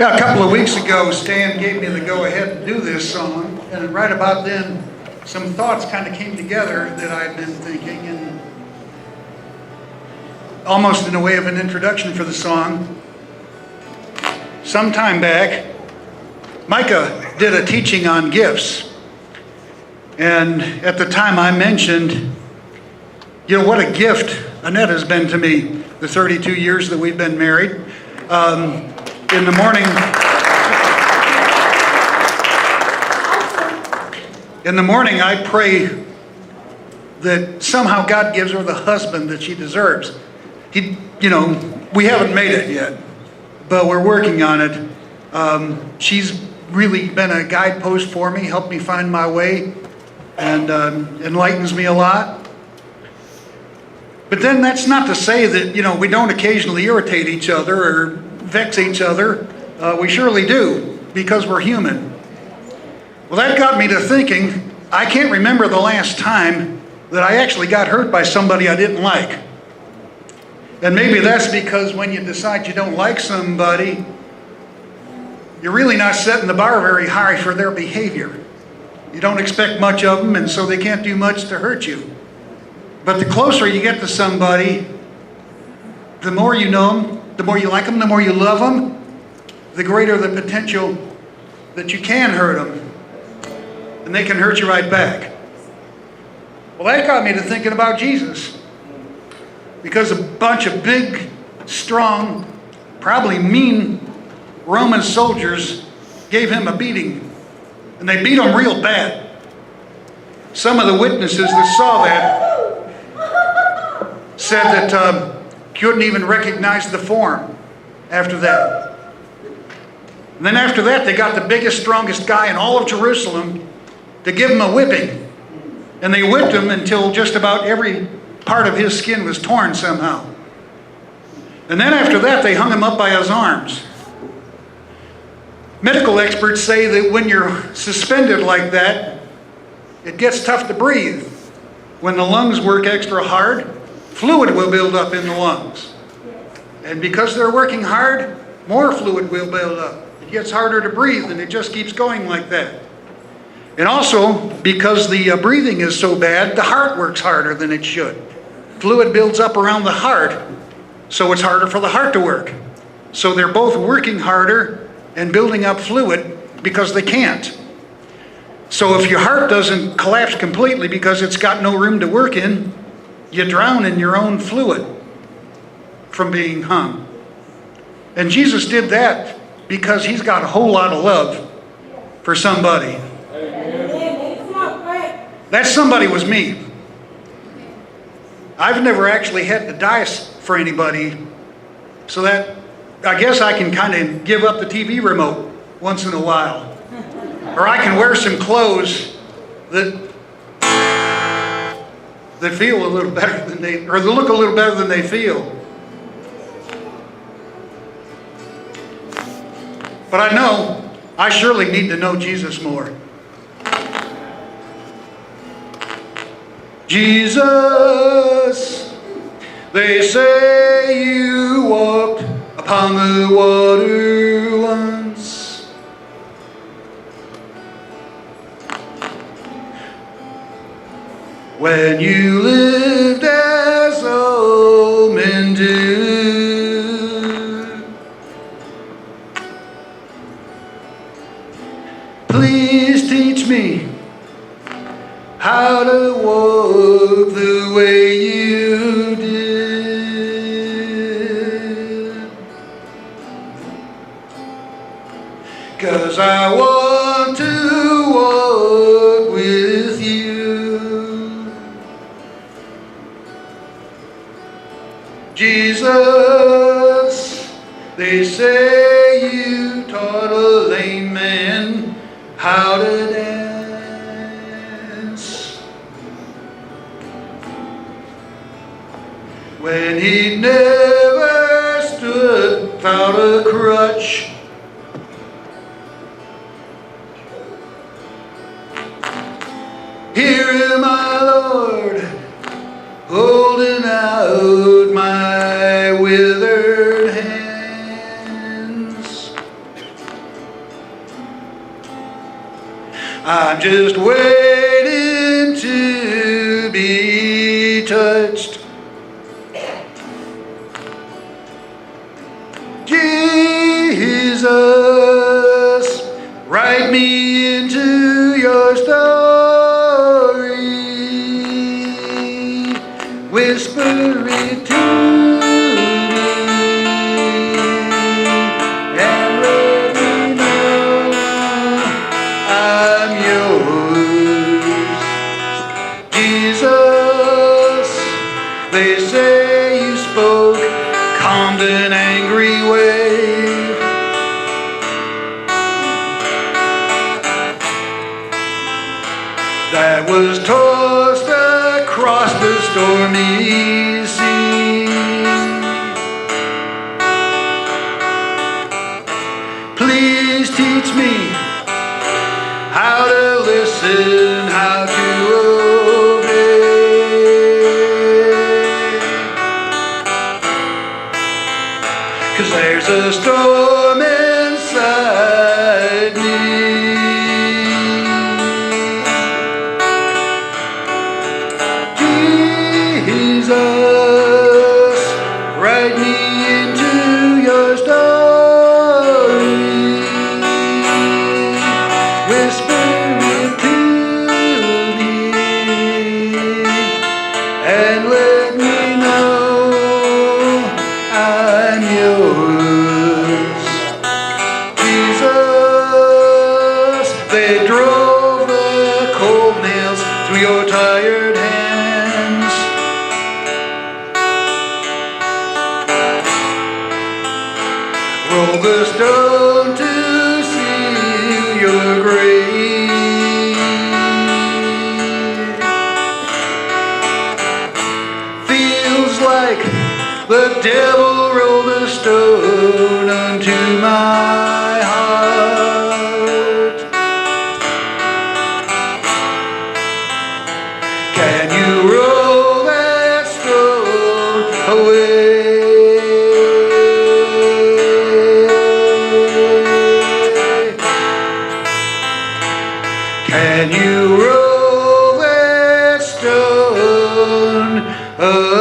Yeah, a couple of weeks ago, Stan gave me the go-ahead to do this song, and right about then, some thoughts kind of came together that I'd been thinking, and almost in a way of an introduction for the song. Some time back, Micah did a teaching on gifts, and at the time I mentioned, what a gift Annette has been to me, the 32 years that we've been married. In the morning, I pray that somehow God gives her the husband that she deserves. We haven't made it yet, but we're working on it. She's really been a guidepost for me, helped me find my way, and enlightens me a lot. But then that's not to say that, we don't occasionally irritate each other or vex each other. We surely do, because we're human. Well, that got me to thinking, I can't remember the last time that I actually got hurt by somebody I didn't like. And maybe that's because when you decide you don't like somebody, you're really not setting the bar very high for their behavior. You don't expect much of them, and so they can't do much to hurt you. But the closer you get to somebody, the more you know them, the more you like them, the more you love them, the greater the potential that you can hurt them. And they can hurt you right back. Well, that got me to thinking about Jesus. Because a bunch of big, strong, probably mean Roman soldiers gave him a beating. And they beat him real bad. Some of the witnesses that saw that said that couldn't even recognize the form after that. And then after that, they got the biggest, strongest guy in all of Jerusalem to give him a whipping. And they whipped him until just about every part of his skin was torn somehow. And then after that, they hung him up by his arms. Medical experts say that when you're suspended like that, it gets tough to breathe. When the lungs work extra hard, fluid will build up in the lungs. And because they're working hard, more fluid will build up. It gets harder to breathe, and it just keeps going like that. And also, because the breathing is so bad, the heart works harder than it should. Fluid builds up around the heart, so it's harder for the heart to work. So they're both working harder and building up fluid because they can't. So if your heart doesn't collapse completely because it's got no room to work in, you drown in your own fluid from being hung. And Jesus did that because he's got a whole lot of love for somebody. That somebody was me. I've never actually had to die for anybody, so that I guess I can kind of give up the TV remote once in a while. Or I can wear some clothes that feel a little better than they, or that look a little better than they feel. But I know I surely need to know Jesus more. Jesus, they say you walked upon the water once. When you lived as all men do. Please teach me how to walk the way you did. 'Cause I want to walk with you. Jesus, they say you taught a lame man how to dance. When he never stood without a crutch. Here am I, Lord, holding out my withered hands. I'm just waiting to be touched. Jesus, write me into your story. Whisper it to me and let me know I'm yours. Jesus, they say you spoke, calmed an angry wave. That was tossed across the stormy sea. Please teach me how to listen, how to obey. 'Cause there's a storm inside me. Jesus, write me into your story. Whisper it to me and let me know I'm yours. Jesus, they drove the cold nails through your tired hands. Roll the stone to seal your grave. Feels like the devil rolled a stone unto my heart. Can you roll that stone away? Can you roll that stone away?